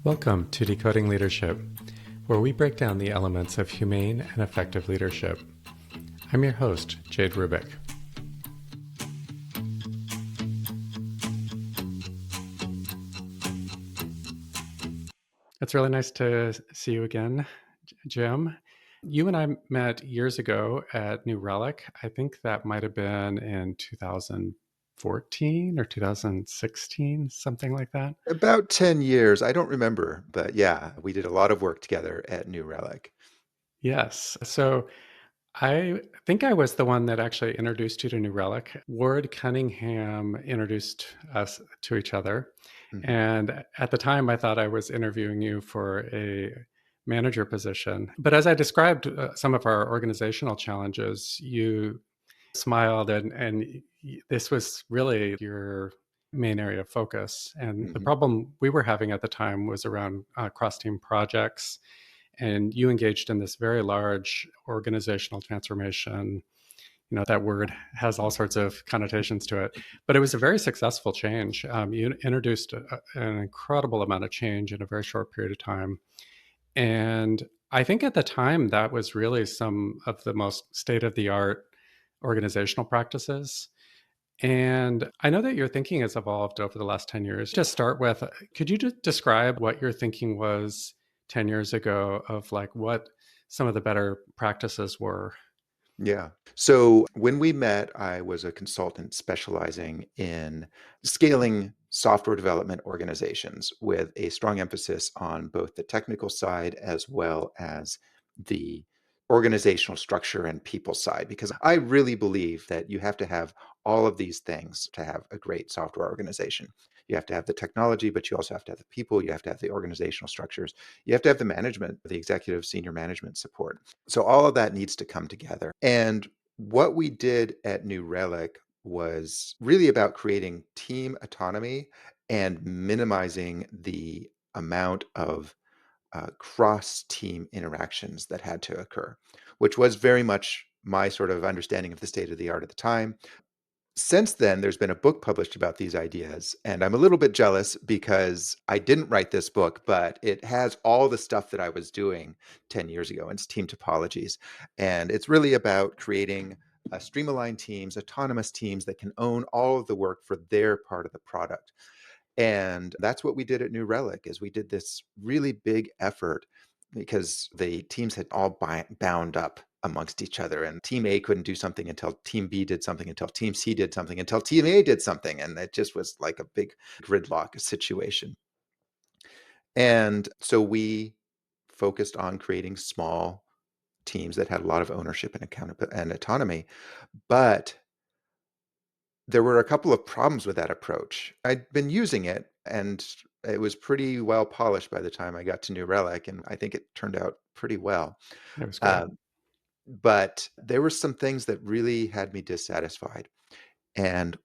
Welcome to Decoding Leadership, where we break down the elements of humane and effective leadership. I'm your host, Jade Rubik. It's really nice to see you again, Jim. You and I met years ago at New Relic. I think that might have been in 2014 or 2016, something like that. About 10 years. I don't remember, but yeah, we did a lot of work together at New Relic. Yes. So I think I was the one that actually introduced you to New Relic. Ward Cunningham introduced us to each other. Mhm. And at the time, I thought I was interviewing you for a manager position. But as I described some of our organizational challenges, you smiled, and this was really your main area of focus. And the Mhm. problem we were having at the time was around cross team projects, and you engaged in this very large organizational transformation. You know, that word has all sorts of connotations to it, but it was a very successful change. You introduced an incredible amount of change in a very short period of time, and I think at the time that was really some of the most state of the art organizational practices. And I know that your thinking has evolved over the last 10 years. To start with, could you just describe what your thinking was 10 years ago of like what some of the better practices were? Yeah. So when we met, I was a consultant specializing in scaling software development organizations with a strong emphasis on both the technical side as well as the organizational structure and people side, because I really believe that you have to have all of these things to have a great software organization. You have to have the technology, but you also have to have the people, you have to have the organizational structures, you have to have the management, the executive senior management support. So all of that needs to come together. And what we did at New Relic was really about creating team autonomy and minimizing the amount of cross team interactions that had to occur, which was very much my sort of understanding of the state of the art at the time. Since then, there's been a book published about these ideas, and I'm a little bit jealous because I didn't write this book, but it has all the stuff that I was doing 10 years ago. It's Team Topologies, and it's really about creating streamlined teams, autonomous teams that can own all of the work for their part of the product. And that's what we did at New Relic is we did this really big effort because the teams had all bound up amongst each other, and team A couldn't do something until team B did something, until team C did something, until team A did something, and it just was like a big gridlock situation. And so we focused on creating small teams that had a lot of ownership and accountability and autonomy, but there were a couple of problems with that approach. I'd been using it, and it was pretty well polished by the time I got to New Relic, and I think it turned out pretty well. It was great. Um, but there were some things that really had me dissatisfied. And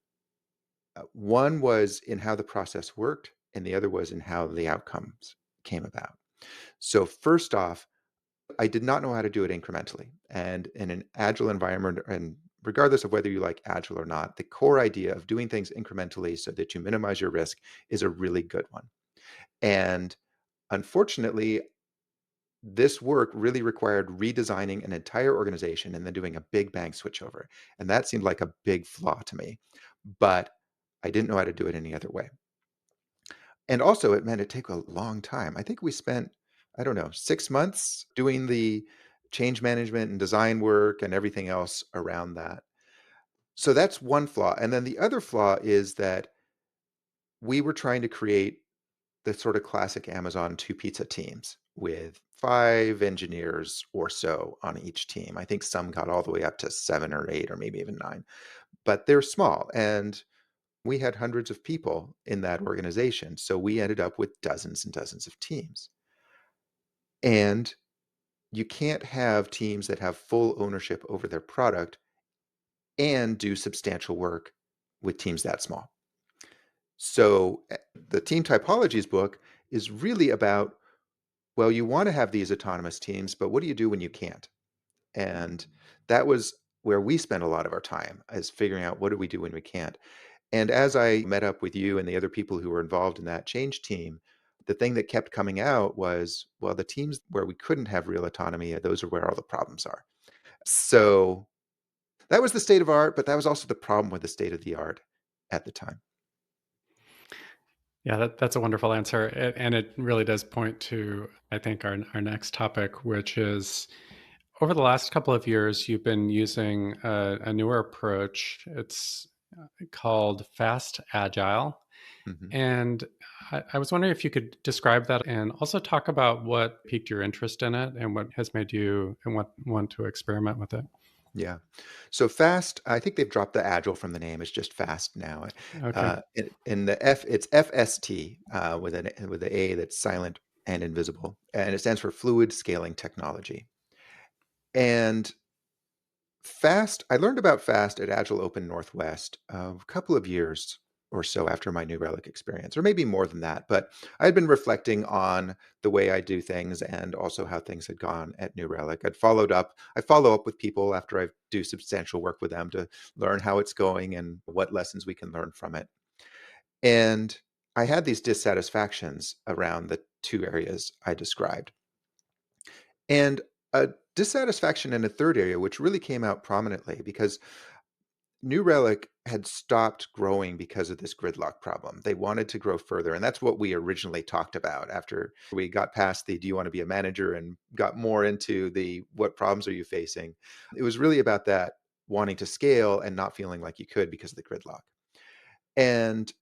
one was in how the process worked, and the other was in how the outcomes came about. So, first off, I did not know how to do it incrementally. And in an agile environment, and regardless of whether you like agile or not, the core idea of doing things incrementally so that you minimize your risk is a really good one. And unfortunately, this work really required redesigning an entire organization and then doing a big bang switchover. And that seemed like a big flaw to me, but I didn't know how to do it any other way. And also, it meant it take a long time. I think we spent, I don't know, 6 months doing the change management and design work and everything else around that. So that's one flaw. And then the other flaw is that we were trying to create the sort of classic Amazon two pizza teams with 5 engineers or so on each team. I think some got all the way up to 7 or 8 or maybe even 9, but they're small. And we had hundreds of people in that organization. So we ended up with dozens and dozens of teams. And you can't have teams that have full ownership over their product and do substantial work with teams that small. So the Team Typologies book is really about, well, you want to have these autonomous teams, but what do you do when you can't? And that was where we spent a lot of our time, is figuring out what do we do when we can't. And as I met up with you and the other people who were involved in that change team, The thing that kept coming out was, well, the teams where we couldn't have real autonomy, those are where all the problems are. So that was the state of art, but that was also the problem with the state of the art at the time. Yeah, that's a wonderful answer. And it really does point to, I think, our next topic, which is over the last couple of years, you've been using a newer approach. It's called fast agile. Mhm. And I was wondering if you could describe that and also talk about what piqued your interest in it and what has made you and want to experiment with it. Yeah. So fast, I think they've dropped the agile from the name. It's just fast now. Okay. In the F, it's FST with an A that's silent and invisible, and it stands for Fluid Scaling Technology. And fast, I learned about fast at Agile Open Northwest a couple of years or so after my New Relic experience, or maybe more than that. But I had been reflecting on the way I do things and also how things had gone at New Relic. I follow up with people after I do substantial work with them to learn how it's going and what lessons we can learn from it. And I had these dissatisfactions around the two areas I described. And a dissatisfaction in a third area, which really came out prominently because New Relic had stopped growing because of this gridlock problem. They wanted to grow further. And that's what we originally talked about after we got past the do you want to be a manager and got more into the what problems are you facing. It was really about that wanting to scale and not feeling like you could because of the gridlock. And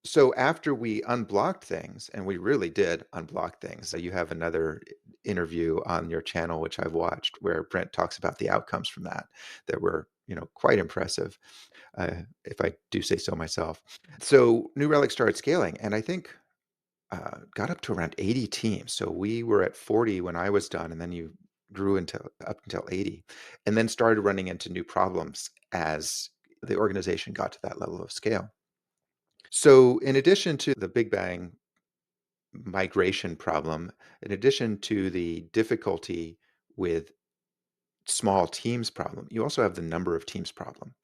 so after we unblocked things, and we really did unblock things, so you have another interview on your channel, which I've watched, where Brent talks about the outcomes from that were, quite impressive, if I do say so myself. So New Relic started scaling, and I think got up to around 80 teams. So we were at 40 when I was done, and then you grew until up until 80, and then started running into new problems as the organization got to that level of scale. So, in addition to the Big Bang migration problem, in addition to the difficulty with small teams problem, you also have the number of teams problem.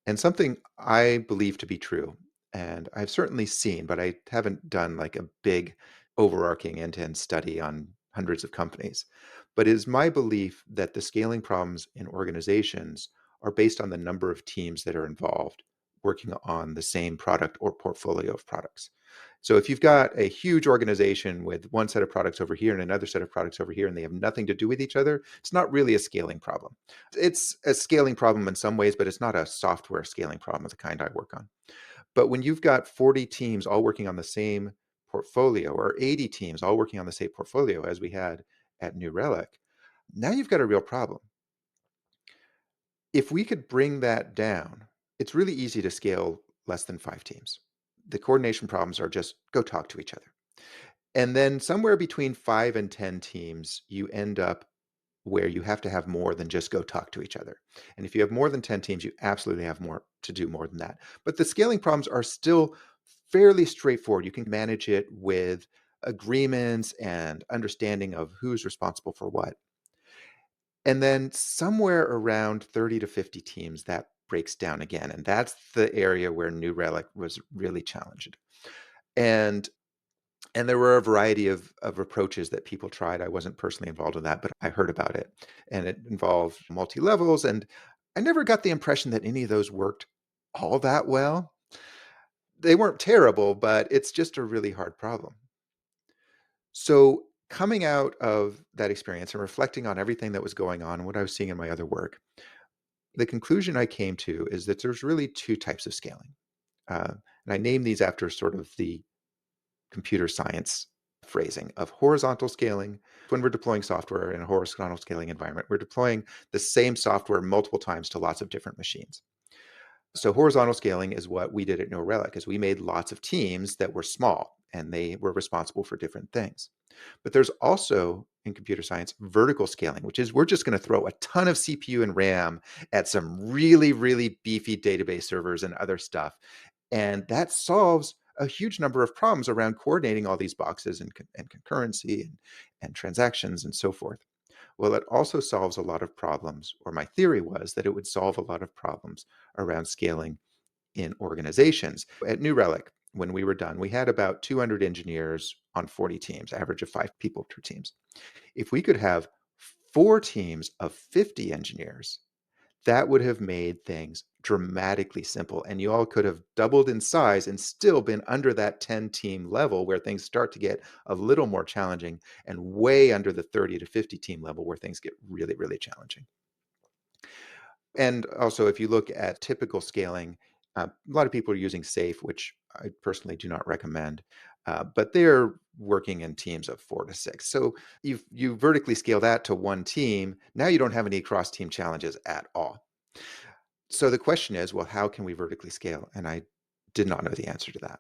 And something I believe to be true, and I've certainly seen, but I haven't done like a big overarching end-to-end study on hundreds of companies, but it is my belief that the scaling problems in organizations are based on the number of teams that are involved working on the same product or portfolio of products. So if you've got a huge organization with one set of products over here and another set of products over here, and they have nothing to do with each other, it's not really a scaling problem. It's a scaling problem in some ways, but it's not a software scaling problem of the kind I work on. But when you've got 40 teams all working on the same portfolio, or 80 teams all working on the same portfolio as we had at New Relic, now you've got a real problem. If we could bring that down, it's really easy to scale less than 5 teams. The coordination problems are just go talk to each other. And then somewhere between 5 and 10 teams, you end up where you have to have more than just go talk to each other. And if you have more than 10 teams, you absolutely have more to do more than that. But the scaling problems are still fairly straightforward. You can manage it with agreements and understanding of who's responsible for what. And then somewhere around 30 to 50 teams, that breaks down again. And that's the area where New Relic was really challenged. And and there were a variety of approaches that people tried. I wasn't personally involved in that, but I heard about it. And it involved multi-levels. And I never got the impression that any of those worked all that well. They weren't terrible, but it's just a really hard problem. So coming out of that experience and reflecting on everything that was going on and what I was seeing in my other work, the conclusion I came to is that there's really two types of scaling. And I name these after sort of the computer science phrasing of horizontal scaling. When we're deploying software in a horizontal scaling environment, we're deploying the same software multiple times to lots of different machines. So horizontal scaling is what we did at New Relic, is we made lots of teams that were small and they were responsible for different things. But there's also in computer science vertical scaling, which is we're just going to throw a ton of CPU and RAM at some really, really beefy database servers and other stuff. And that solves a huge number of problems around coordinating all these boxes and concurrency and transactions and so forth. Well, it also solves a lot of problems, or my theory was that it would solve a lot of problems around scaling in organizations. At New Relic, when we were done, we had about 200 engineers on 40 teams, average of 5 people per teams. If we could have 4 teams of 50 engineers, that would have made things dramatically simple. And you all could have doubled in size and still been under that 10-team level where things start to get a little more challenging, and way under the 30 to 50 team level where things get really, really challenging. And also, if you look at typical scaling, a lot of people are using SAFe, which I personally do not recommend, but they're working in teams of 4 to 6. So you vertically scale that to 1 team. Now you don't have any cross-team challenges at all. So the question is, well, how can we vertically scale? And I did not know the answer to that.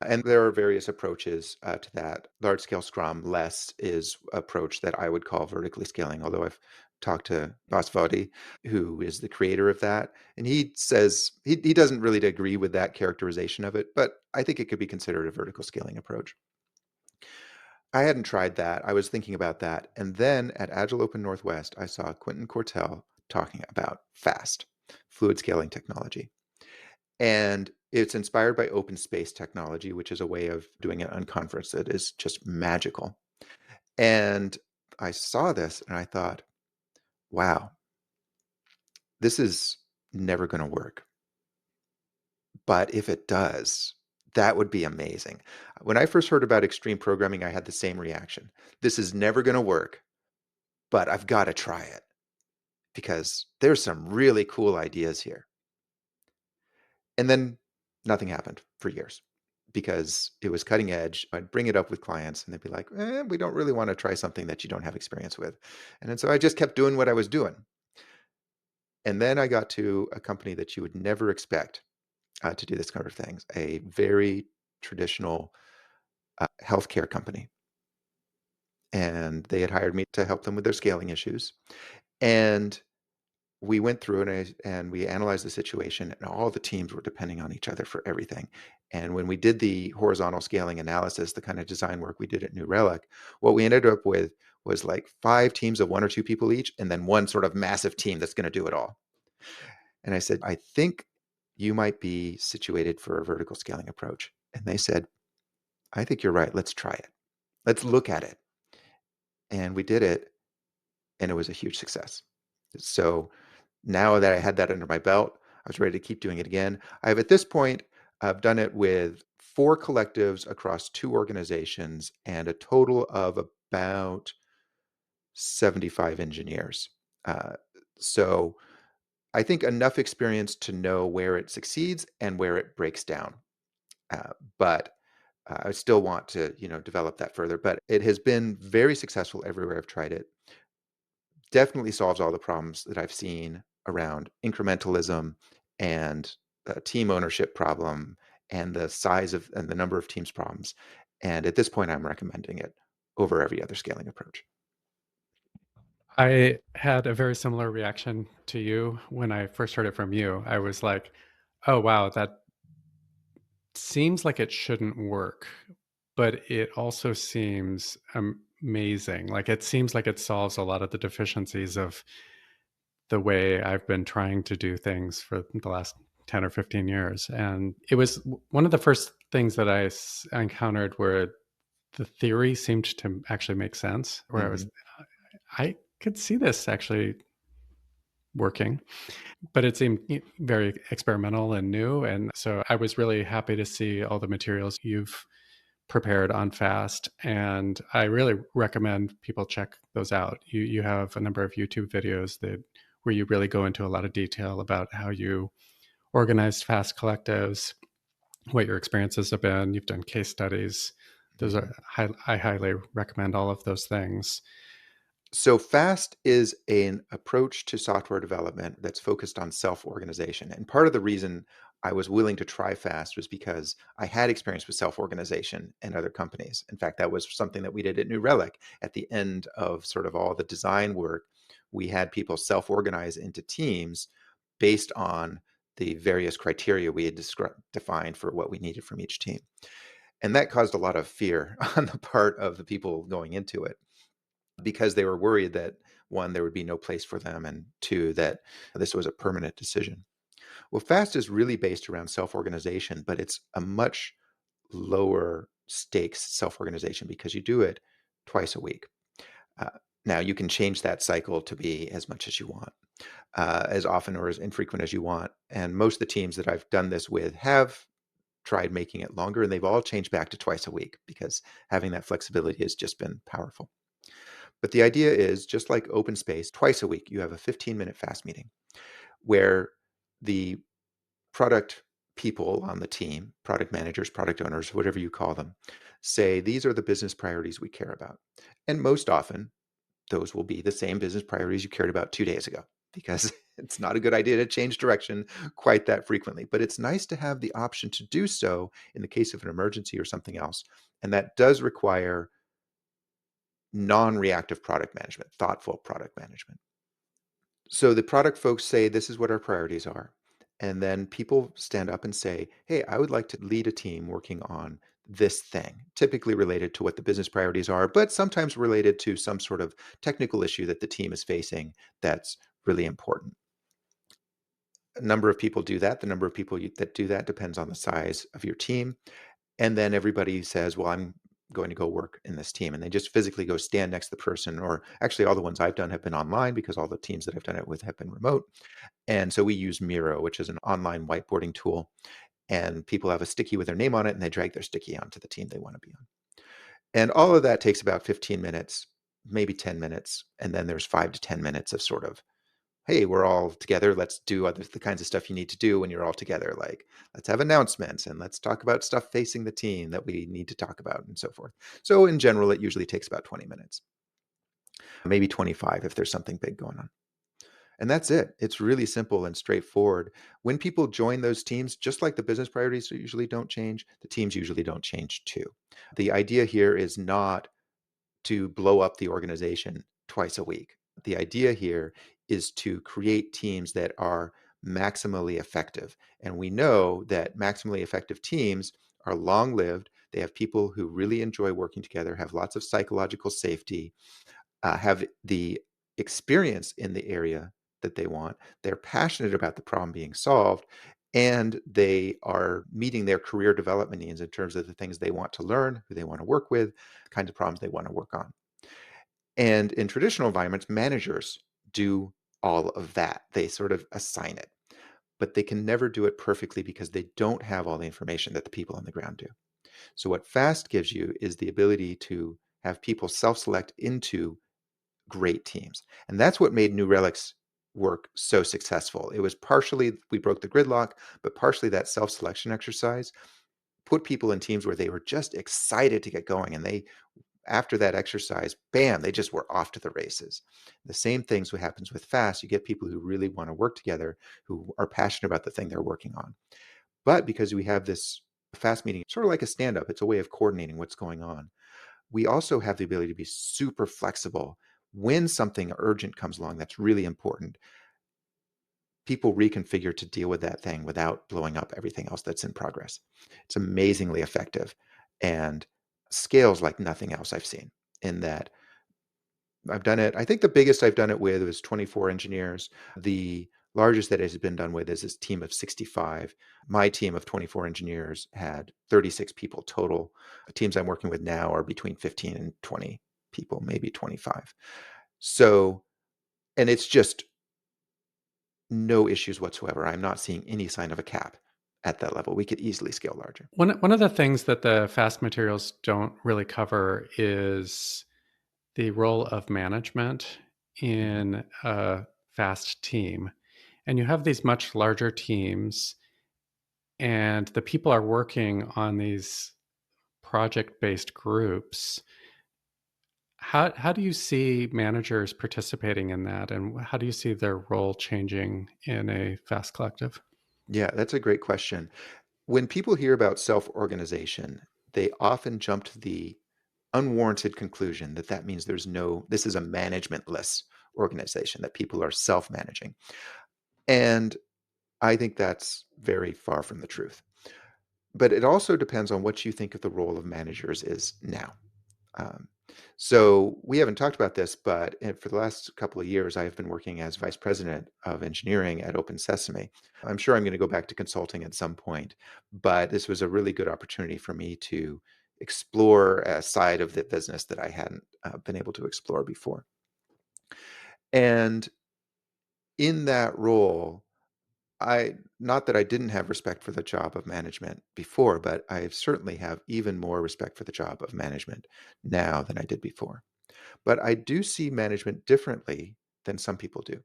And there are various approaches to that. Large scale Scrum, less is approach that I would call vertically scaling, although I've talked to Vasvadi, who is the creator of that. And he says he doesn't really agree with that characterization of it, but I think it could be considered a vertical scaling approach. I hadn't tried that. I was thinking about that. And then at Agile Open Northwest, I saw Quentin Cortell talking about FAST, fluid scaling technology. And it's inspired by open space technology, which is a way of doing an unconference that is just magical. And I saw this and I thought, wow, this is never going to work. But if it does, that would be amazing. When I first heard about extreme programming, I had the same reaction. This is never going to work, but I've got to try it because there's some really cool ideas here. And then nothing happened for years because it was cutting edge. I'd bring it up with clients and they'd be like, we don't really want to try something that you don't have experience with. And then so I just kept doing what I was doing. And then I got to a company that you would never expect to do this kind of things, a very traditional healthcare company. And they had hired me to help them with their scaling issues. And we went through and we analyzed the situation, and all the teams were depending on each other for everything. And when we did the horizontal scaling analysis, the kind of design work we did at New Relic, what we ended up with was like 5 teams of 1 or 2 people each, and then one sort of massive team that's going to do it all. And I said, I think you might be situated for a vertical scaling approach. And they said, I think you're right. Let's try it. Let's look at it. And we did it, and it was a huge success. So now that I had that under my belt, I was ready to keep doing it again. At this point, I've done it with 4 collectives across 2 organizations and a total of about 75 engineers. Uh, so I think enough experience to know where it succeeds and where it breaks down. But I still want to, develop that further. But it has been very successful everywhere I've tried it. Definitely solves all the problems that I've seen around incrementalism and team ownership problem and the size of and the number of teams problems. And at this point, I'm recommending it over every other scaling approach. I had a very similar reaction to you when I first heard it from you. I was like, oh, wow, that seems like it shouldn't work, but it also seems amazing. Like it seems like it solves a lot of the deficiencies of the way I've been trying to do things for the last 10 or 15 years. And it was one of the first things that I encountered where the theory seemed to actually make sense, where Hmm. I could see this actually working, but it seemed very experimental and new. And so I was really happy to see all the materials you've prepared on fast, and I really recommend people check those out. You have a number of YouTube videos that where you really go into a lot of detail about how you organized fast collectives, what your experiences have been. You've done case studies. Those Hmm. are I highly recommend all of those things. So FAST is an approach to software development that's focused on self-organization. And part of the reason I was willing to try FAST was because I had experience with self-organization in other companies. In fact, that was something that we did at New Relic. At the end of sort of all the design work, we had people self-organize into teams based on the various criteria we had defined for what we needed from each team. And that caused a lot of fear on the part of the people going into it, because they were worried that, one, there would be no place for them, and two, that this was a permanent decision. Well, FAST is really based around self-organization, but it's a much lower stakes self-organization because you do it twice a week. Uh, Now you can change that cycle to be as much as you want, as often or as infrequent as you want. And most of the teams that I've done this with have tried making it longer, and they've all changed back to twice a week because having that flexibility has just been powerful. But the idea is just like open space, twice a week, you have a 15-minute fast meeting where the product people on the team, product managers, product owners, whatever you call them, say, these are the business priorities we care about. And most often, those will be the same business priorities you cared about 2 days ago because it's not a good idea to change direction quite that frequently. But it's nice to have the option to do so in the case of an emergency or something else. And that does require non reactive product management, thoughtful product management. So the product folks say, this is what our priorities are. And then people stand up and say, hey, I would like to lead a team working on this thing, typically related to what the business priorities are, but sometimes related to some sort of technical issue that the team is facing that's really important. A number of people do that. The number of people that do that depends on the size of your team. And then everybody says, well, I'm going to go work in this team. And they just physically go stand next to the person. Or actually, all the ones I've done have been online because all the teams that I've done it with have been remote. And so we use Miro, which is an online whiteboarding tool. And people have a sticky with their name on it and they drag their sticky onto the team they want to be on. And all of that takes about 15 minutes, maybe 10 minutes. And then there's 5 to 10 minutes of sort of, hey, we're all together. Let's do the kinds of stuff you need to do when you're all together. Like, let's have announcements and let's talk about stuff facing the team that we need to talk about and so forth. So in general, it usually takes about 20 minutes, maybe 25 if there's something big going on. And that's it. It's really simple and straightforward. When people join those teams, just like the business priorities usually don't change, the teams usually don't change too. The idea here is not to blow up the organization twice a week. The idea here is to create teams that are maximally effective. And we know that maximally effective teams are long lived. They have people who really enjoy working together, have lots of psychological safety, have the experience in the area that they want. They're passionate about the problem being solved, and they are meeting their career development needs in terms of the things they want to learn, who they want to work with, kinds of problems they want to work on. And in traditional environments, managers do all of that. They sort of assign it, but they can never do it perfectly because they don't have all the information that the people on the ground do. So, what FAST gives you is the ability to have people self select into great teams. And that's what made New Relic's work so successful. It was partially we broke the gridlock, but partially that self selection exercise put people in teams where they were just excited to get going. And they, after that exercise, bam, they just were off to the races. The same things what happens with FAST. You get people who really want to work together, who are passionate about the thing they're working on. But because we have this FAST meeting, sort of like a stand up, it's a way of coordinating what's going on. We also have the ability to be super flexible when something urgent comes along that's really important. People reconfigure to deal with that thing without blowing up everything else that's in progress. It's amazingly effective and scales like nothing else I've seen in that. I've done it. I think the biggest I've done it with was 24 engineers. The largest that it has been done with is this team of 65. My team of 24 engineers had 36 people total. The teams I'm working with now are between 15 and 20 people, maybe 25. So, and it's just no issues whatsoever. I'm not seeing any sign of a cap at that level. We could easily scale larger. One of the things that the FAST materials don't really cover is the role of management Mhm. in a FAST team. And you have these much larger teams, and the people are working on these project-based groups. How do you see managers participating in that, and how do you see their role changing in a FAST collective? Yeah, that's a great question. When people hear about self organization, they often jump to the unwarranted conclusion that that means this is a managementless organization, that people are self managing. And I think that's very far from the truth. But it also depends on what you think of the role of managers is now. Um, so we haven't talked about this, but for the last couple of years, I have been working as vice president of engineering at Open Sesame. I'm sure I'm going to go back to consulting at some point, but this was a really good opportunity for me to explore a side of the business that I hadn't been able to explore before. And in that role, I not that I didn't have respect for the job of management before, but I certainly have even more respect for the job of management now than I did before. But I do see management differently than some people do.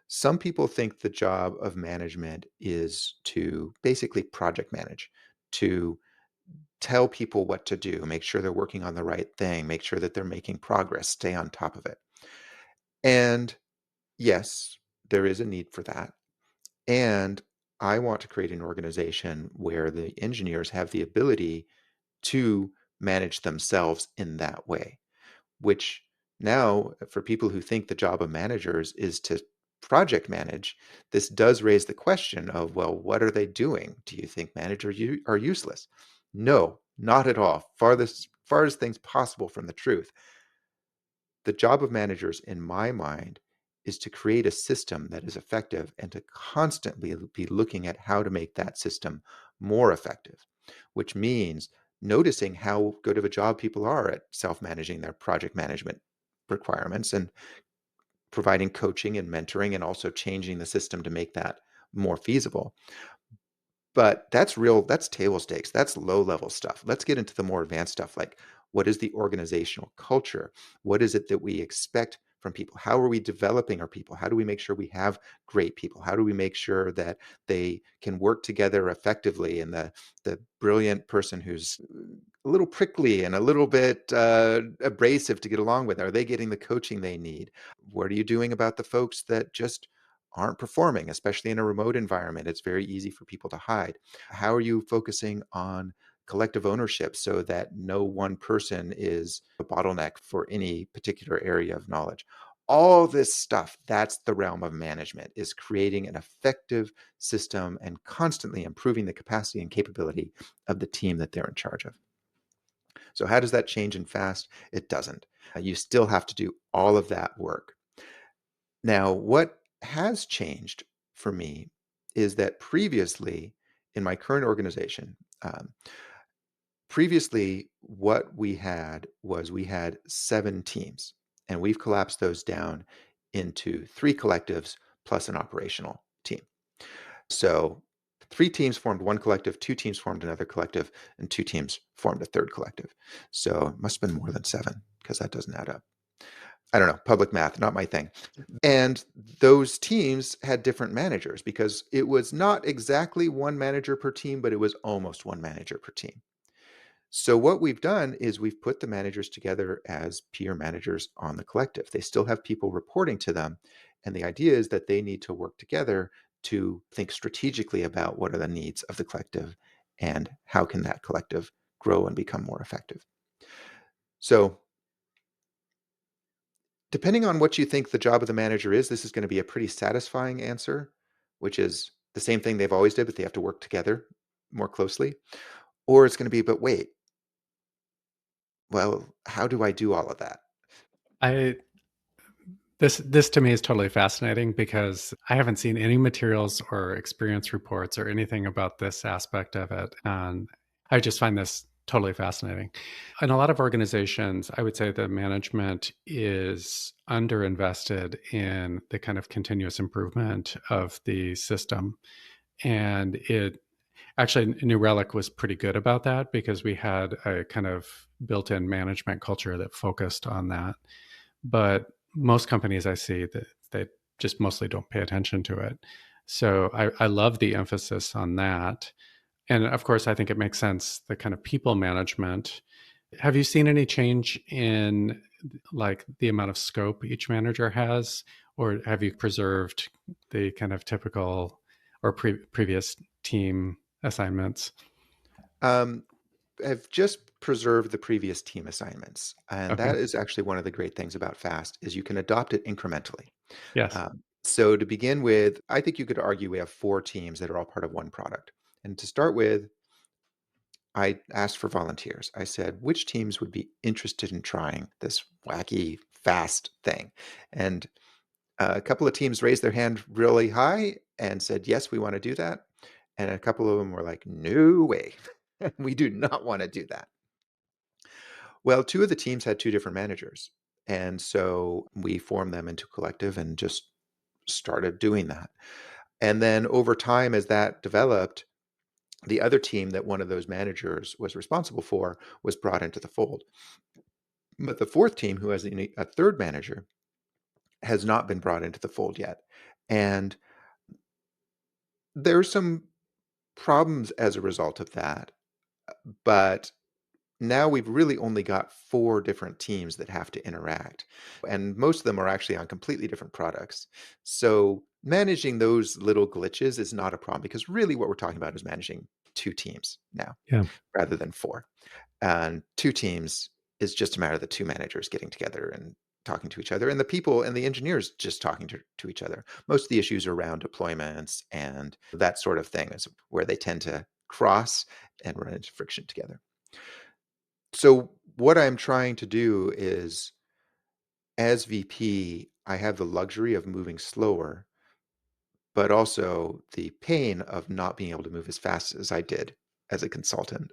Some people think the job of management is to basically project manage, to tell people what to do, make sure they're working on the right thing, make sure that they're making progress, stay on top of it. And yes, there is a need for that. And I want to create an organization where the engineers have the ability to manage themselves in that way, which now, for people who think the job of managers is to project manage, this does raise the question of, well, what are they doing? Do you think managers are useless? No, not at all. Farthest things possible from the truth. The job of managers, in my mind, is to create a system that is effective and to constantly be looking at how to make that system more effective, which means noticing how good of a job people are at self-managing their project management requirements and providing coaching and mentoring and also changing the system to make that more feasible. But that's table stakes. That's low level stuff. Let's get into the more advanced stuff like what is the organizational culture? What is it that we expect from people? How are we developing our people? How do we make sure we have great people? How do we make sure that they can work together effectively? And the brilliant person who's a little prickly and a little bit abrasive to get along with, are they getting the coaching they need? What are you doing about the folks that just aren't performing, especially in a remote environment? It's very easy for people to hide. How are you focusing on collective ownership so that no one person is a bottleneck for any particular area of knowledge? All this stuff, that's the realm of management, is creating an effective system and constantly improving the capacity and capability of the team that they're in charge of. So how does that change in fast? It doesn't. You still have to do all of that work. Now, what has changed for me is that previously in my current organization, previously what we had 7 teams, and we've collapsed those down into 3 collectives plus an operational team. So 3 teams formed one collective, 2 teams formed another collective, and 2 teams formed a third collective. So it must have been more than 7 because that doesn't add up. I don't know, public math, not my thing. And those teams had different managers because it was not exactly one manager per team, but it was almost one manager per team. So what we've done is we've put the managers together as peer managers on the collective. They still have people reporting to them. And the idea is that they need to work together to think strategically about what are the needs of the collective and how can that collective grow and become more effective. So depending on what you think the job of the manager is, this is going to be a pretty satisfying answer, which is the same thing they've always did, but they have to work together more closely. Or it's going to be, but wait, well, how do I do all of that? I this to me is totally fascinating because I haven't seen any materials or experience reports or anything about this aspect of it, and I just find this totally fascinating. In a lot of organizations, I would say the management is underinvested in the kind of continuous improvement of the system, and it actually, New Relic was pretty good about that because we had a kind of built-in management culture that focused on that. But most companies I see that they just mostly don't pay attention to it. So I love the emphasis on that. And of course, I think it makes sense, the kind of people management. Have you seen any change in like the amount of scope each manager has, or have you preserved the kind of typical or previous team assignments? Um, I've just preserved the previous team assignments, and Okay. that is actually one of the great things about FAST is you can adopt it incrementally. Yes. So to begin with, I think you could argue we have 4 teams that are all part of one product. And to start with, I asked for volunteers. I said, which teams would be interested in trying this wacky, fast thing? And a couple of teams raised their hand really high and said, yes, we want to do that. And a couple of them were like, no way. We do not want to do that. Well, two of the teams had two different managers. And so we formed them into a collective and just started doing that. And then over time, as that developed, the other team that one of those managers was responsible for was brought into the fold. But the fourth team, who has a third manager, has not been brought into the fold yet. And there's some problems as a result of that. But now we've really only got four different teams that have to interact, and most of them are actually on completely different products. So managing those little glitches is not a problem because really what we're talking about is managing two teams now Yeah. rather than four. And two teams is just a matter of the two managers getting together and talking to each other, and the people and the engineers just talking to each other. Most of the issues are around deployments and that sort of thing is where they tend to cross and run into friction together. So what I'm trying to do is, as VP, I have the luxury of moving slower, but also the pain of not being able to move as fast as I did as a consultant.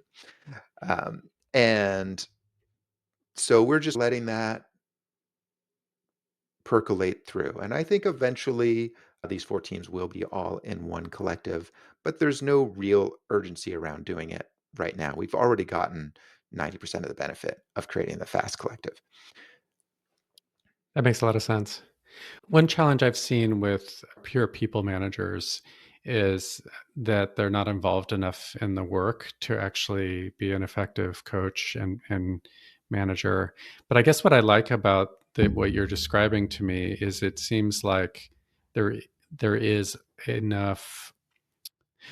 Um, and so we're just letting that percolate through. And I think eventually these four teams will be all in one collective, but there's no real urgency around doing it right now. We've already gotten 90% of the benefit of creating the fast collective. That makes a lot of sense. One challenge I've seen with pure people managers is that they're not involved enough in the work to actually be an effective coach and manager. But I guess what I like about what you're describing to me is it seems like there there is enough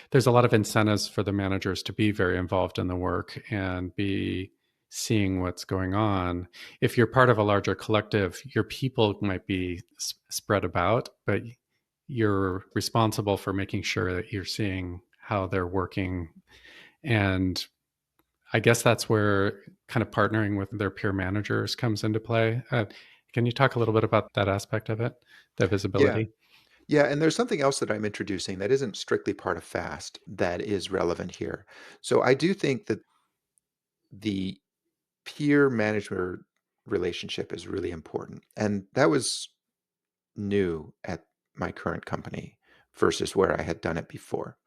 there's a lot of incentives for the managers to be very involved in the work and be seeing what's going on. If you're part of a larger collective, your people might be spread about, but you're responsible for making sure that you're seeing how they're working. And I guess that's where kind of partnering with their peer managers comes into play. Can you talk a little bit about that aspect of it, the Yeah. visibility? Yeah, and there's something else that I'm introducing that isn't strictly part of FAST that is relevant here. So I do think that the peer manager relationship is really important. And that was new at my current company versus where I had done it before.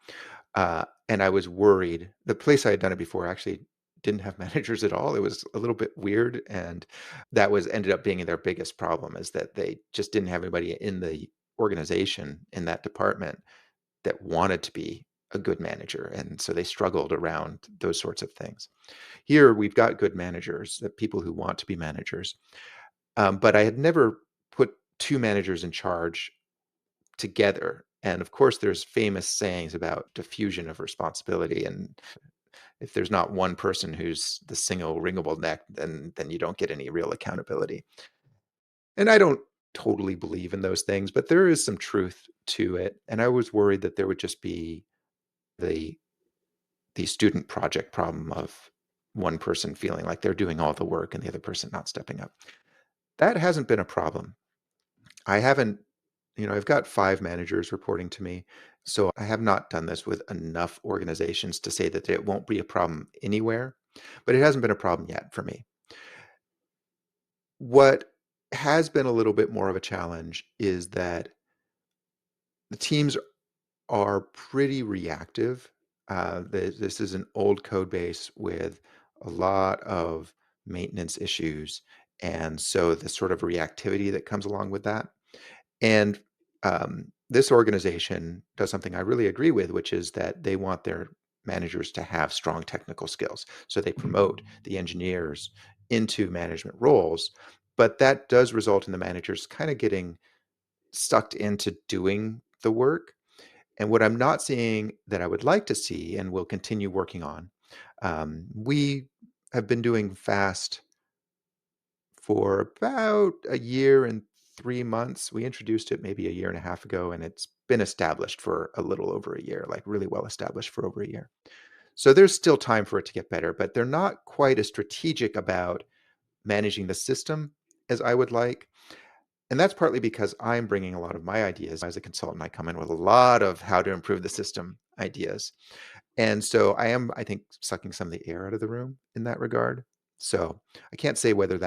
And I was worried. The place I had done it before actually didn't have managers at all. It was a little bit weird, and that was ended up being their biggest problem is that they just didn't have anybody in the organization in that department that wanted to be a good manager, and so they struggled around those sorts of things. Here, we've got good managers, the people who want to be managers, but I had never put two managers in charge together. And of course, there's famous sayings about diffusion of responsibility, and if there's not one person who's the single ringable neck, then you don't get any real accountability. And I don't totally believe in those things, but there is some truth to it. And I was worried that there would just be the the student project problem of one person feeling like they're doing all the work and the other person not stepping up. That hasn't been a problem. I haven't, I've got five managers reporting to me. So I have not done this with enough organizations to say that it won't be a problem anywhere, but it hasn't been a problem yet for me. What has been a little bit more of a challenge is that the teams are pretty reactive. This is an old code base with a lot of maintenance issues. And so the sort of reactivity that comes along with that. And this organization does something I really agree with, which is that they want their managers to have strong technical skills. So they promote the engineers into management roles. But that does result in the managers kind of getting sucked into doing the work. And what I'm not seeing that I would like to see and will continue working on, we have been doing fast for about a year and 3 months. We introduced it maybe a year and a half ago, and it's been established for a little over a year, like really well established for over a year. So there's still time for it to get better, but they're not quite as strategic about managing the system as I would like. And that's partly because I'm bringing a lot of my ideas. As a consultant, I come in with a lot of how to improve the system ideas. And so I am, I think, sucking some of the air out of the room in that regard. So I can't say whether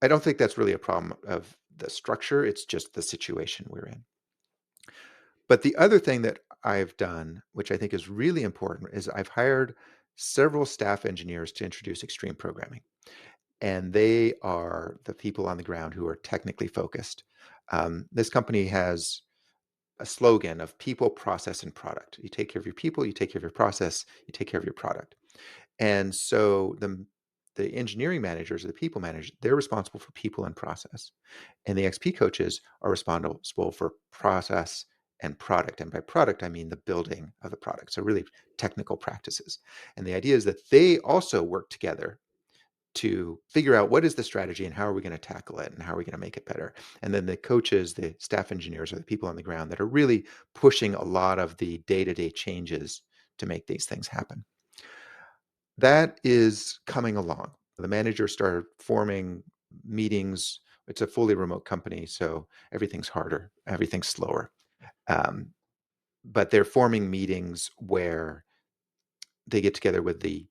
I don't think that's really a problem of the structure. It's just the situation we're in. But the other thing that I've done, which I think is really important, is I've hired several staff engineers to introduce extreme programming. And they are the people on the ground who are technically focused. This company has a slogan of people, process, and product. You take care of your people, you take care of your process, you take care of your product. And so the engineering managers or the people managers, they're responsible for people and process. And the XP coaches are responsible for process and product. And by product, I mean the building of the product. So really technical practices. And the idea is that they also work together to figure out what is the strategy and how are we going to tackle it and how are we going to make it better. And then the coaches, the staff engineers, are the people on the ground that are really pushing a lot of the day-to-day changes to make these things happen. That is coming along. The managers started forming meetings. It's a fully remote company, so everything's harder, everything's slower. Um, but they're forming meetings where they get together with the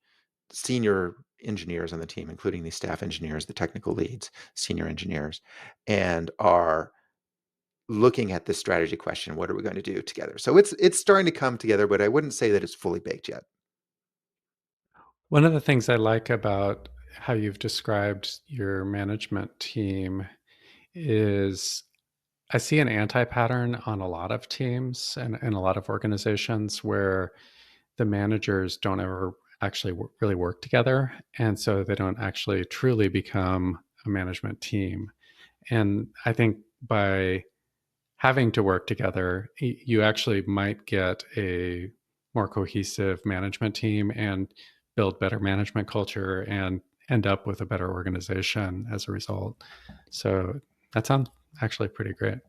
senior engineers on the team, including the staff engineers, the technical leads, senior engineers, and are looking at this strategy question. What are we going to do together? So it's starting to come together, but I wouldn't say that it's fully baked yet. One of the things I like about how you've described your management team is I see an anti pattern on a lot of teams and a lot of organizations where the managers don't ever actually really work together. And so they don't actually truly become a management team. And I think by having to work together, you actually might get a more cohesive management team and build better management culture and end up with a better organization as a result. So that sounds actually pretty great.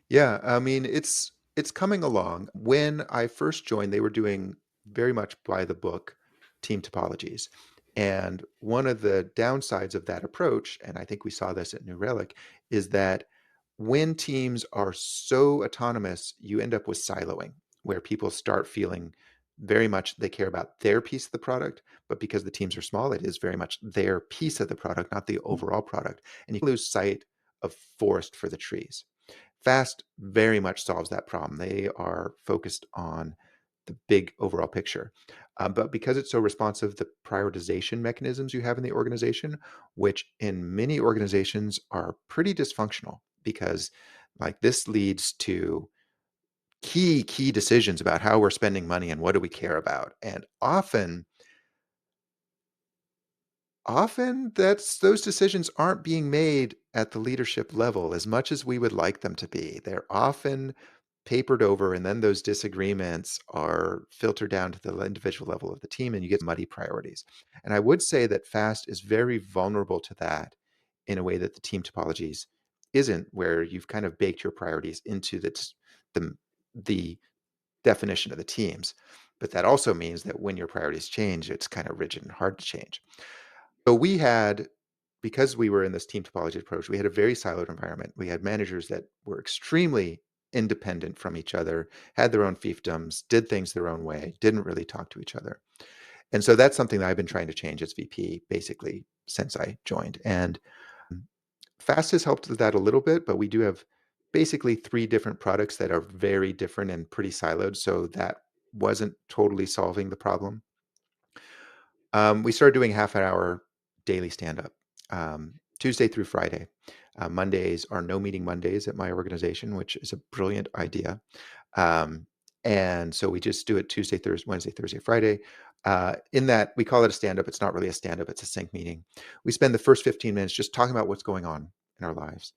Yeah, I mean, it's coming along. When I first joined, they were doing very much by the book Team Topologies. And one of the downsides of that approach, and I think we saw this at New Relic, is that when teams are so autonomous, you end up with siloing, where people start feeling very much they care about their piece of the product, but because the teams are small, it is very much their piece of the product, not the overall product. And you lose sight of forest for the trees. Fast very much solves that problem. They are focused on the big overall picture. But because it's so responsive, the prioritization mechanisms you have in the organization, which in many organizations are pretty dysfunctional, because like this leads to key decisions about how we're spending money and what do we care about. And often that's those decisions aren't being made at the leadership level as much as we would like them to be. They're often papered over, and then those disagreements are filtered down to the individual level of the team, and you get muddy priorities. And I would say that fast is very vulnerable to that in a way that the team topologies isn't, where you've kind of baked your priorities into the, the definition of the teams. But that also means that when your priorities change, it's kind of rigid and hard to change. So we had, because we were in this team topology approach, we had a very siloed environment. We had managers that were extremely independent from each other, had their own fiefdoms, did things their own way, didn't really talk to each other. And so that's something that I've been trying to change as VP basically since I joined. And Fast has helped with that a little bit, but we do have basically three different products that are very different and pretty siloed. So that wasn't totally solving the problem. We started doing half an hour daily stand up, Tuesday through Friday. Mondays are no meeting Mondays at my organization, which is a brilliant idea. Um, and so we just do it Tuesday, Thursday, Wednesday, Thursday, Friday. In that, we call it a stand up. It's not really a stand up, it's a sync meeting. We spend the first 15 minutes just talking about what's going on in our lives,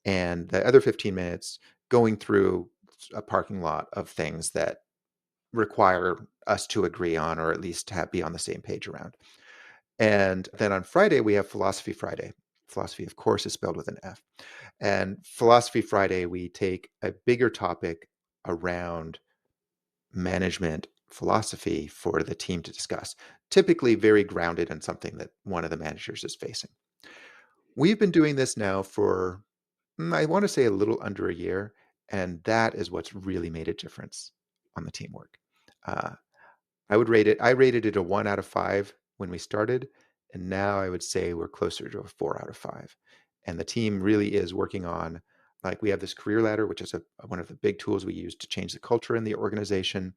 and the other 15 minutes going through a parking lot of things that require us to agree on, or at least be on the same page around. And then on Friday, we have Philosophy Friday. Philosophy, of course, is spelled with an F. And Philosophy Friday, we take a bigger topic around management philosophy for the team to discuss, typically very grounded in something that one of the managers is facing. We've been doing this now for, I want to say, a little under a year. And that is what's really made a difference on the teamwork. Uh, I rated it a 1 out of 5 when we started. And now I would say we're closer to a 4 out of 5. And the team really is working on, like, we have this career ladder, which is one of the big tools we use to change the culture in the organization.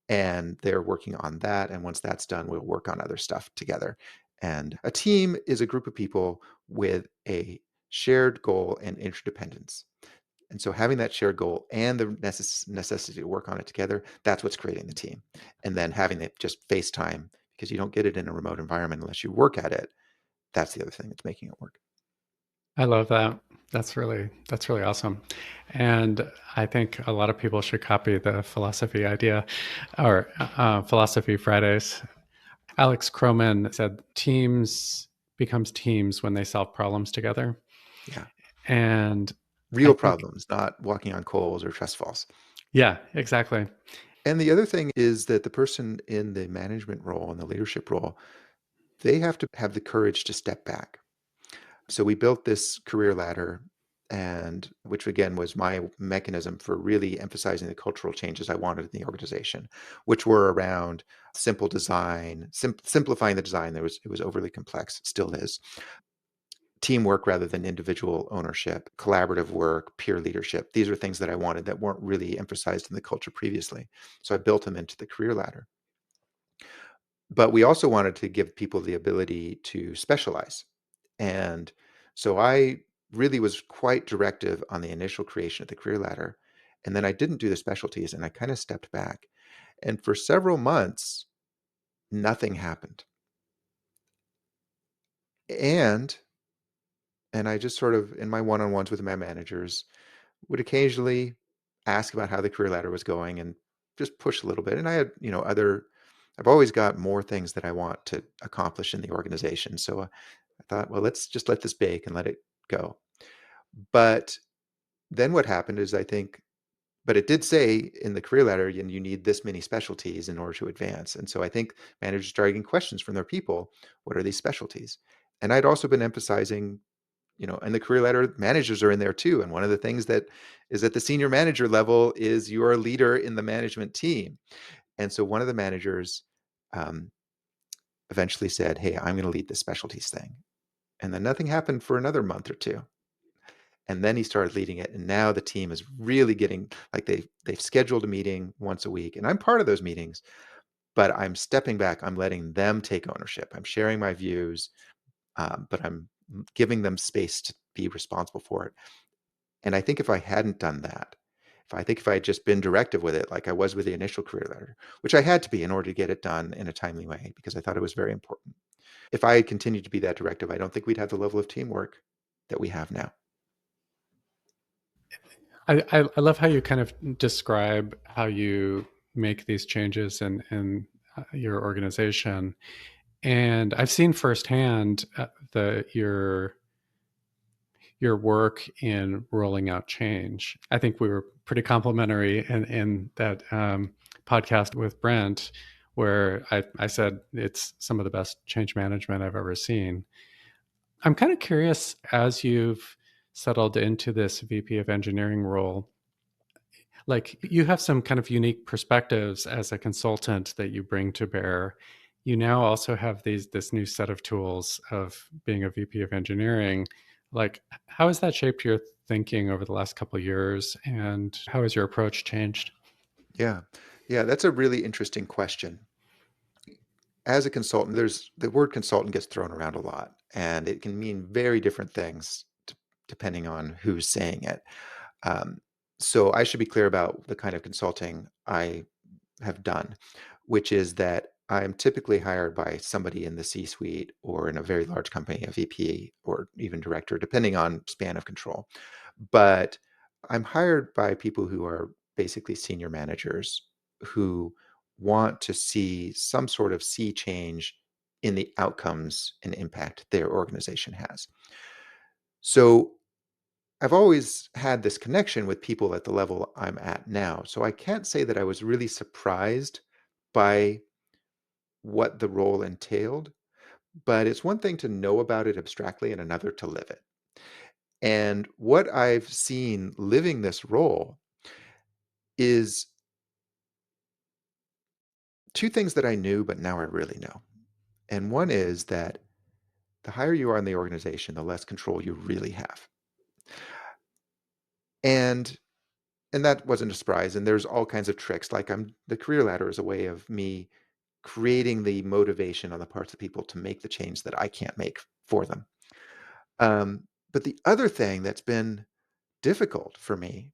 And they're working on that. And once that's done, we'll work on other stuff together. And a team is a group of people with a shared goal and interdependence. And so having that shared goal and the necessity to work on it together, that's what's creating the team. And then having it just FaceTime, because you don't get it in a remote environment unless you work at it. That's the other thing that's making it work. I love that. That's really awesome. And I think a lot of people should copy the philosophy idea or Philosophy Fridays. Alex Croman said teams becomes teams when they solve problems together. Yeah. And I Real think, problems, not walking on coals or trust falls. yeah, exactly. And the other thing is that the person in the management role and the leadership role, they have to have the courage to step back. So we built this career ladder, and which again was my mechanism for really emphasizing the cultural changes I wanted in the organization, which were around simple design, simplifying the design. It was overly complex, it still is. Teamwork rather than individual ownership, collaborative work, peer leadership. These are things that I wanted that weren't really emphasized in the culture previously. So I built them into the career ladder. But we also wanted to give people the ability to specialize. And so I really was quite directive on the initial creation of the career ladder. And then I didn't do the specialties and I kind of stepped back. And for several months, nothing happened. And and I just sort of in my one-on-ones with my managers would occasionally ask about how the career ladder was going and just push a little bit. And I had, I've always got more things that I want to accomplish in the organization. So I thought, well, let's just let this bake and let it go. But then what happened is but it did say in the career ladder, you need this many specialties in order to advance. And so I think managers started getting questions from their people. What are these specialties? And I'd also been emphasizing, in the career ladder, managers are in there too. And one of the things that is at the senior manager level is you're a leader in the management team. And so one of the managers um, eventually said, hey, I'm going to lead the specialties thing. And then nothing happened for another month or two. And then he started leading it. And now the team is really getting like they've scheduled a meeting once a week. And I'm part of those meetings, but I'm stepping back. I'm letting them take ownership. I'm sharing my views, but I'm giving them space to be responsible for it. And I think if I hadn't done that, if I had just been directive with it, like I was with the initial career letter, which I had to be in order to get it done in a timely way, because I thought it was very important. If I had continued to be that directive, I don't think we'd have the level of teamwork that we have now. I love how you kind of describe how you make these changes in your organization. And I've seen firsthand your work in rolling out change. I think we were pretty complimentary in that podcast with Brent, where I said it's some of the best change management I've ever seen. I'm kind of curious, as you've settled into this VP of engineering role, like you have some kind of unique perspectives as a consultant that you bring to bear. You now also have this new set of tools of being a VP of engineering. Like, how has that shaped your thinking over the last couple of years, and how has your approach changed? Yeah. Yeah, that's a really interesting question. As a consultant, there's the word consultant gets thrown around a lot, and it can mean very different things depending on who's saying it. Um, so I should be clear about the kind of consulting I have done, which is that I'm typically hired by somebody in the C-suite or in a very large company, a VP or even director, depending on span of control. But I'm hired by people who are basically senior managers who want to see some sort of sea change in the outcomes and impact their organization has. So I've always had this connection with people at the level I'm at now. So I can't say that I was really surprised by what the role entailed, but it's one thing to know about it abstractly and another to live it. And what I've seen living this role is two things that I knew, but now I really know. And one is that the higher you are in the organization, the less control you really have. And and that wasn't a surprise. And there's all kinds of tricks. Like the career ladder is a way of me creating the motivation on the parts of people to make the change that I can't make for them. But the other thing that's been difficult for me,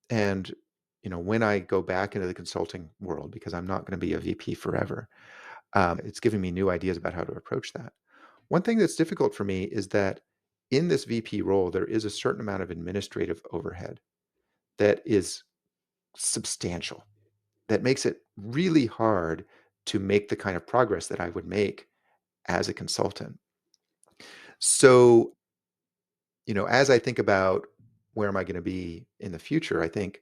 and when I go back into the consulting world, because I'm not going to be a VP forever, it's giving me new ideas about how to approach that. One thing that's difficult for me is that in this VP role, there is a certain amount of administrative overhead that is substantial, that makes it really hard to make the kind of progress that I would make as a consultant. So, as I think about where am I going to be in the future, I think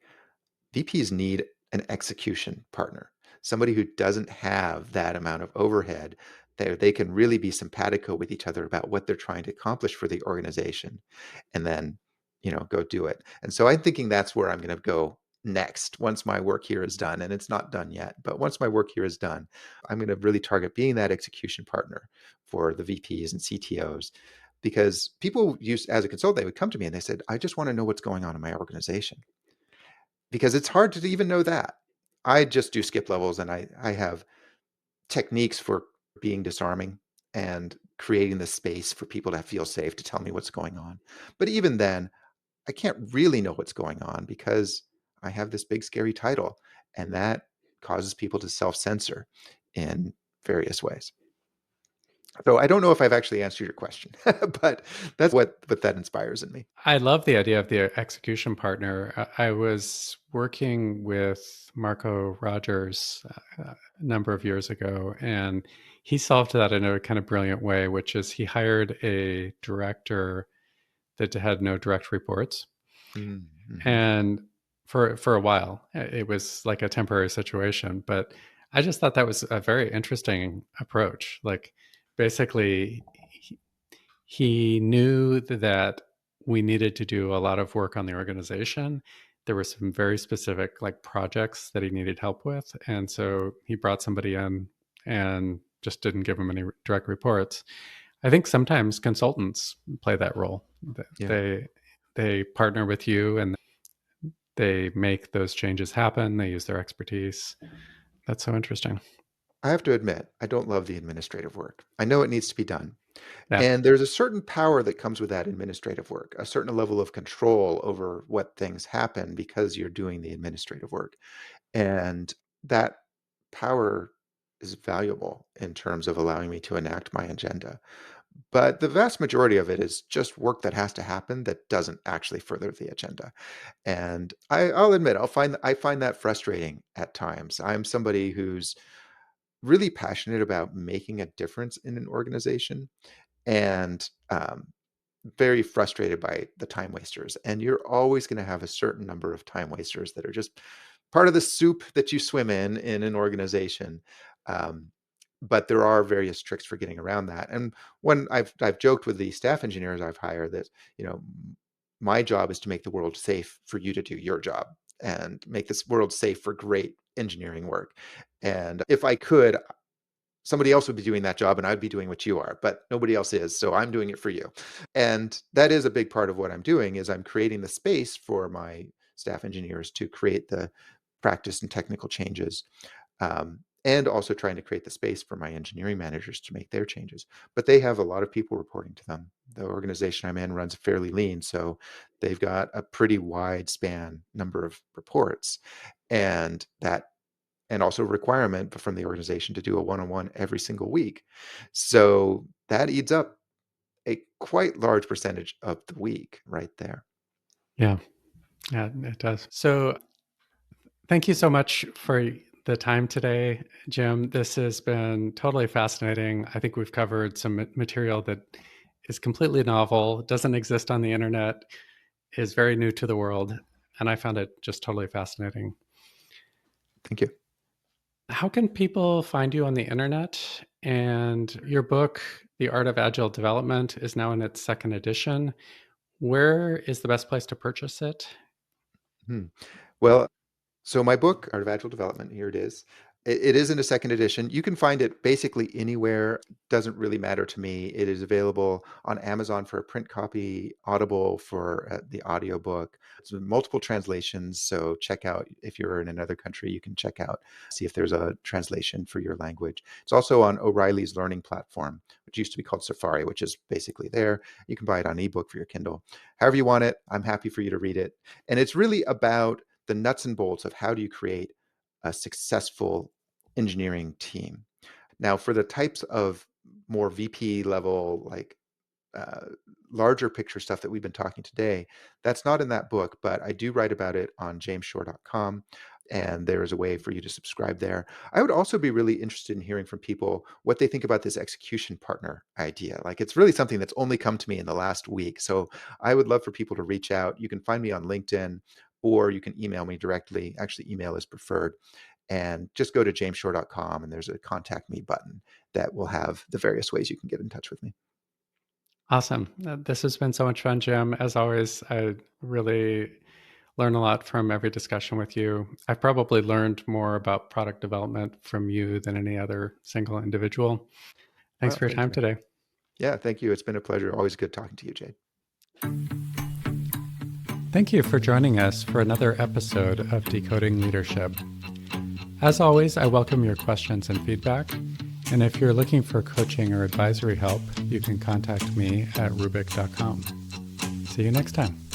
VPs need an execution partner, somebody who doesn't have that amount of overhead, that they can really be simpatico with each other about what they're trying to accomplish for the organization, and then, go do it. And so I'm thinking that's where I'm going to go next once my work here is done. And it's not done yet, but once my work here is done, I'm going to really target being that execution partner for the VPs and CTOs. Because people used, as a consultant, they would come to me and they said, I just want to know what's going on in my organization, because it's hard to even know that. I just do skip levels, and I have techniques for being disarming and creating the space for people to feel safe to tell me what's going on. But even then, I can't really know what's going on because I have this big scary title, and that causes people to self-censor in various ways. So I don't know if I've actually answered your question, but that's what that inspires in me. I love the idea of the execution partner. I was working with Marco Rogers a number of years ago, and he solved that in a kind of brilliant way, which is he hired a director that had no direct reports. Mm-hmm. And for a while, it was like a temporary situation, but I just thought that was a very interesting approach. Like basically he knew that we needed to do a lot of work on the organization. There were some very specific like projects that he needed help with, and so he brought somebody in and just didn't give him any direct reports. I think sometimes consultants play that role. Yeah. They partner with you and they make those changes happen. They use their expertise. That's so interesting. I have to admit, I don't love the administrative work. I know it needs to be done. Yeah. And there's a certain power that comes with that administrative work, a certain level of control over what things happen because you're doing the administrative work. And that power is valuable in terms of allowing me to enact my agenda. But the vast majority of it is just work that has to happen that doesn't actually further the agenda. And I'll admit, I find that frustrating at times. I'm somebody who's really passionate about making a difference in an organization, and very frustrated by the time wasters. And you're always going to have a certain number of time wasters that are just part of the soup that you swim in an organization. Um, but there are various tricks for getting around that. And when I've joked with the staff engineers I've hired that, my job is to make the world safe for you to do your job and make this world safe for great engineering work. And if I could, somebody else would be doing that job and I'd be doing what you are, but nobody else is. So I'm doing it for you. And that is a big part of what I'm doing is I'm creating the space for my staff engineers to create the practice and technical changes. And also trying to create the space for my engineering managers to make their changes. But they have a lot of people reporting to them. The organization I'm in runs fairly lean, so they've got a pretty wide span number of reports. And that and also requirement from the organization to do a one-on-one every single week. So that eats up a quite large percentage of the week right there. Yeah. Yeah, it does. So thank you so much for the time today, Jim. This has been totally fascinating. I think we've covered some material that is completely novel, doesn't exist on the internet, is very new to the world, and I found it just totally fascinating. Thank you. How can people find you on the internet? And your book, The Art of Agile Development, is now in its second edition. Where is the best place to purchase it? Hmm. Well, so my book, Art of Agile Development, here it is. It is in a second edition. You can find it basically anywhere. Doesn't really matter to me. It is available on Amazon for a print copy, Audible for the audiobook. It's multiple translations. So check out, if you're in another country, you can check out, see if there's a translation for your language. It's also on O'Reilly's learning platform, which used to be called Safari, which is basically there. You can buy it on ebook for your Kindle. However you want it, I'm happy for you to read it. And it's really about the nuts and bolts of how do you create a successful engineering team. Now, for the types of more VP level, like uh, larger picture stuff that we've been talking today, that's not in that book, but I do write about it on jamesshore.com. And there is a way for you to subscribe there. I would also be really interested in hearing from people what they think about this execution partner idea. Like, it's really something that's only come to me in the last week. So I would love for people to reach out. You can find me on LinkedIn, or you can email me directly. Actually, email is preferred. And just go to jamesshore.com, and there's a contact me button that will have the various ways you can get in touch with me. Awesome. This has been so much fun, Jim. As always, I really learn a lot from every discussion with you. I've probably learned more about product development from you than any other single individual. Thanks Well, for your thank time you. today. Yeah, thank you. It's been a pleasure. Always good talking to you, Jade. Thank you for joining us for another episode of Decoding Leadership. As always, I welcome your questions and feedback. And if you're looking for coaching or advisory help, you can contact me at rubik.com. See you next time.